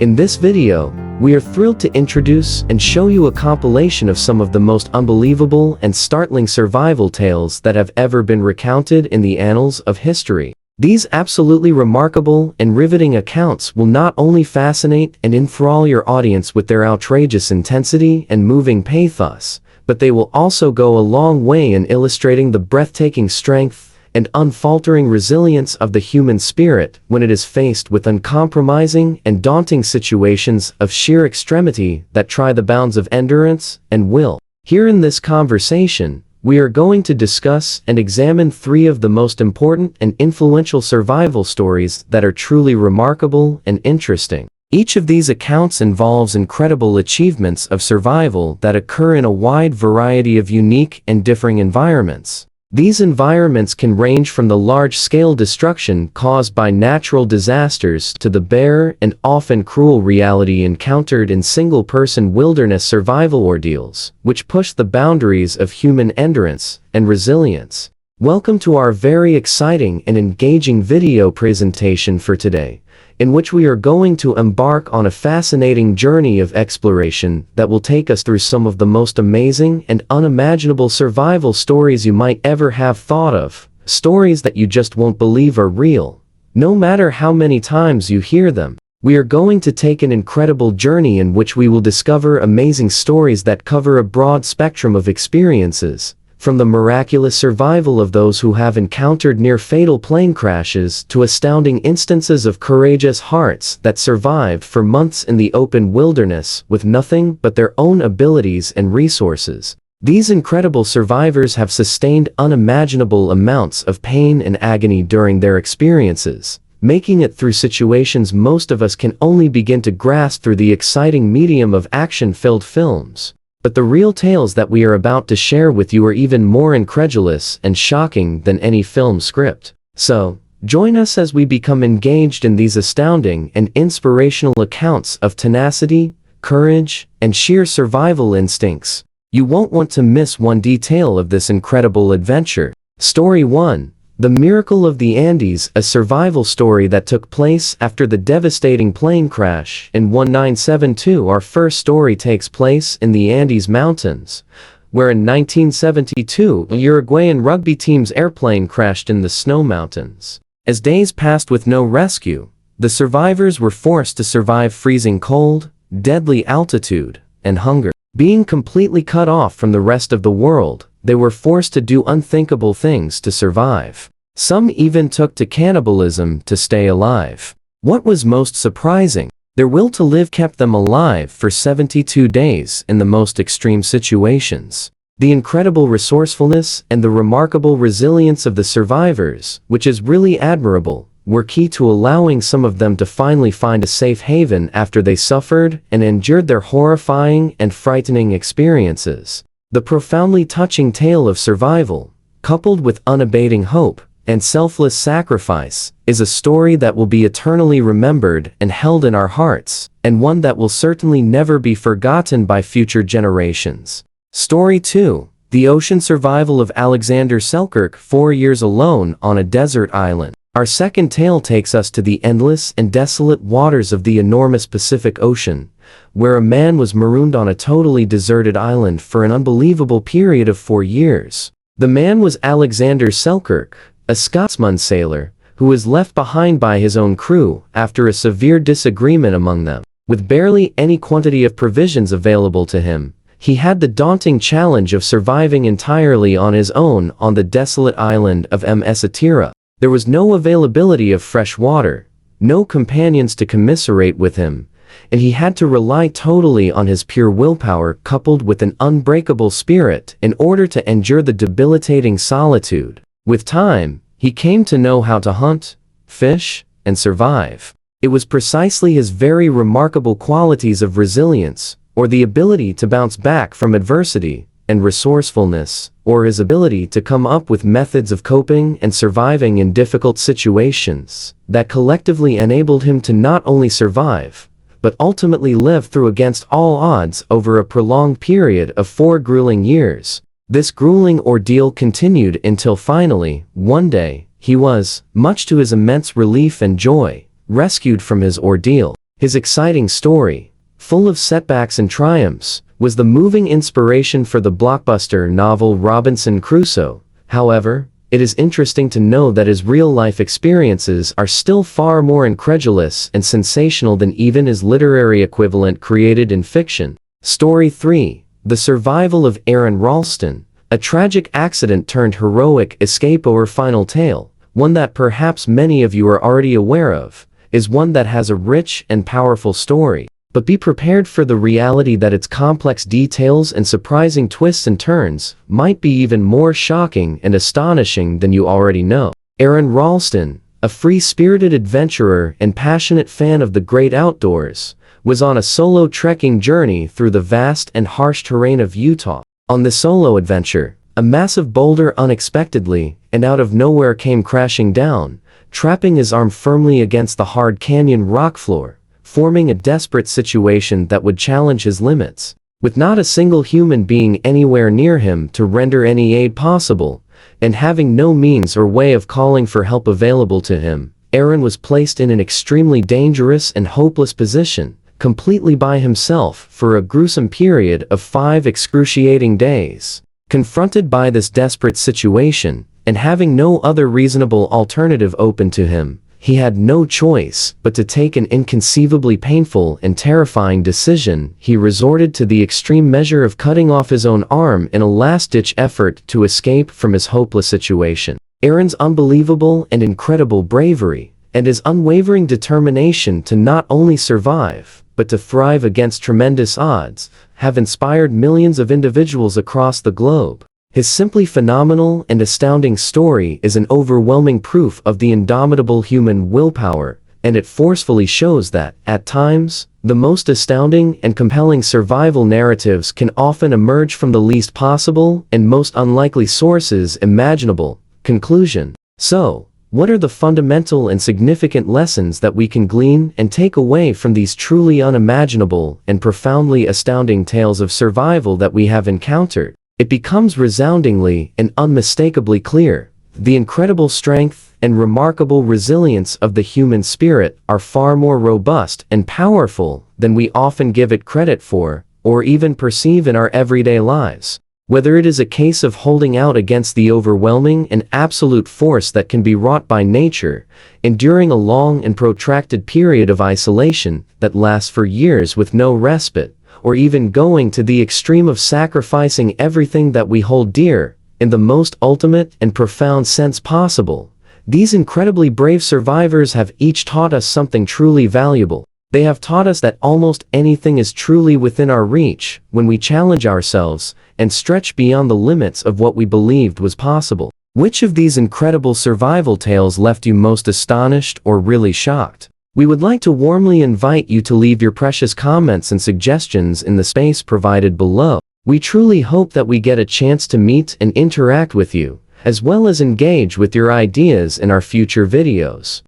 In this video, we are thrilled to introduce and show you a compilation of some of the most unbelievable and startling survival tales that have ever been recounted in the annals of history. These absolutely remarkable and riveting accounts will not only fascinate and enthrall your audience with their outrageous intensity and moving pathos, but they will also go a long way in illustrating the breathtaking strength and unfaltering resilience of the human spirit when it is faced with uncompromising and daunting situations of sheer extremity that try the bounds of endurance and will. Here in this conversation, we are going to discuss and examine three of the most important and influential survival stories that are truly remarkable and interesting. Each of these accounts involves incredible achievements of survival that occur in a wide variety of unique and differing environments. These environments can range from the large-scale destruction caused by natural disasters to the bare and often cruel reality encountered in single-person wilderness survival ordeals, which push the boundaries of human endurance and resilience. Welcome to our very exciting and engaging video presentation for today, in which we are going to embark on a fascinating journey of exploration that will take us through some of the most amazing and unimaginable survival stories you might ever have thought of, stories that you just won't believe are real, no matter how many times you hear them. We are going to take an incredible journey in which we will discover amazing stories that cover a broad spectrum of experiences, from the miraculous survival of those who have encountered near-fatal plane crashes to astounding instances of courageous hearts that survived for months in the open wilderness with nothing but their own abilities and resources. These incredible survivors have sustained unimaginable amounts of pain and agony during their experiences, making it through situations most of us can only begin to grasp through the exciting medium of action-filled films. But the real tales that we are about to share with you are even more incredulous and shocking than any film script. So, join us as we become engaged in these astounding and inspirational accounts of tenacity, courage, and sheer survival instincts. You won't want to miss one detail of this incredible adventure. Story 1. The Miracle of the Andes, a survival story that took place after the devastating plane crash in 1972. Our first story takes place in the Andes Mountains, where in 1972, a Uruguayan rugby team's airplane crashed in the snow mountains. As days passed with no rescue, the survivors were forced to survive freezing cold, deadly altitude, and hunger. Being completely cut off from the rest of the world, they were forced to do unthinkable things to survive. Some even took to cannibalism to stay alive. What was most surprising? Their will to live kept them alive for 72 days in the most extreme situations. The incredible resourcefulness and the remarkable resilience of the survivors, which is really admirable, were key to allowing some of them to finally find a safe haven after they suffered and endured their horrifying and frightening experiences. The profoundly touching tale of survival, coupled with unabating hope and selfless sacrifice, is a story that will be eternally remembered and held in our hearts, and one that will certainly never be forgotten by future generations. Story 2. The Ocean Survival of Alexander Selkirk, 4 years alone on a desert island. Our second tale takes us to the endless and desolate waters of the enormous Pacific Ocean, where a man was marooned on a totally deserted island for an unbelievable period of 4 years. The man was Alexander Selkirk, a Scotsman sailor, who was left behind by his own crew after a severe disagreement among them. With barely any quantity of provisions available to him, he had the daunting challenge of surviving entirely on his own on the desolate island of Mesatira. There was no availability of fresh water, no companions to commiserate with him, and he had to rely totally on his pure willpower coupled with an unbreakable spirit in order to endure the debilitating solitude. With time, he came to know how to hunt, fish, and survive. It was precisely his very remarkable qualities of resilience, or the ability to bounce back from adversity, and resourcefulness, or his ability to come up with methods of coping and surviving in difficult situations, that collectively enabled him to not only survive, but ultimately live through against all odds over a prolonged period of 4 grueling years. This grueling ordeal continued until finally, one day, he was, much to his immense relief and joy, rescued from his ordeal. His exciting story, full of setbacks and triumphs, was the moving inspiration for the blockbuster novel Robinson Crusoe. However, it is interesting to know that his real-life experiences are still far more incredulous and sensational than even his literary equivalent created in fiction. Story 3. The Survival of Aaron Ralston, a tragic accident turned heroic escape. Our final tale, one that perhaps many of you are already aware of, is one that has a rich and powerful story. But be prepared for the reality that its complex details and surprising twists and turns might be even more shocking and astonishing than you already know. Aaron Ralston, a free-spirited adventurer and passionate fan of the great outdoors, was on a solo trekking journey through the vast and harsh terrain of Utah. On this solo adventure, a massive boulder unexpectedly and out of nowhere came crashing down, trapping his arm firmly against the hard canyon rock floor, forming a desperate situation that would challenge his limits. With not a single human being anywhere near him to render any aid possible, and having no means or way of calling for help available to him, Aaron was placed in an extremely dangerous and hopeless position, completely by himself for a gruesome period of 5 excruciating days. Confronted by this desperate situation, and having no other reasonable alternative open to him, he had no choice but to take an inconceivably painful and terrifying decision. He resorted to the extreme measure of cutting off his own arm in a last-ditch effort to escape from his hopeless situation. Aaron's unbelievable and incredible bravery, and his unwavering determination to not only survive, but to thrive against tremendous odds, have inspired millions of individuals across the globe. His simply phenomenal and astounding story is an overwhelming proof of the indomitable human willpower, and it forcefully shows that, at times, the most astounding and compelling survival narratives can often emerge from the least possible and most unlikely sources imaginable. Conclusion. So, what are the fundamental and significant lessons that we can glean and take away from these truly unimaginable and profoundly astounding tales of survival that we have encountered? It becomes resoundingly and unmistakably clear. The incredible strength and remarkable resilience of the human spirit are far more robust and powerful than we often give it credit for, or even perceive in our everyday lives. Whether it is a case of holding out against the overwhelming and absolute force that can be wrought by nature, enduring a long and protracted period of isolation that lasts for years with no respite, or even going to the extreme of sacrificing everything that we hold dear, in the most ultimate and profound sense possible, these incredibly brave survivors have each taught us something truly valuable. They have taught us that almost anything is truly within our reach when we challenge ourselves and stretch beyond the limits of what we believed was possible. Which of these incredible survival tales left you most astonished or really shocked? We would like to warmly invite you to leave your precious comments and suggestions in the space provided below. We truly hope that we get a chance to meet and interact with you, as well as engage with your ideas in our future videos.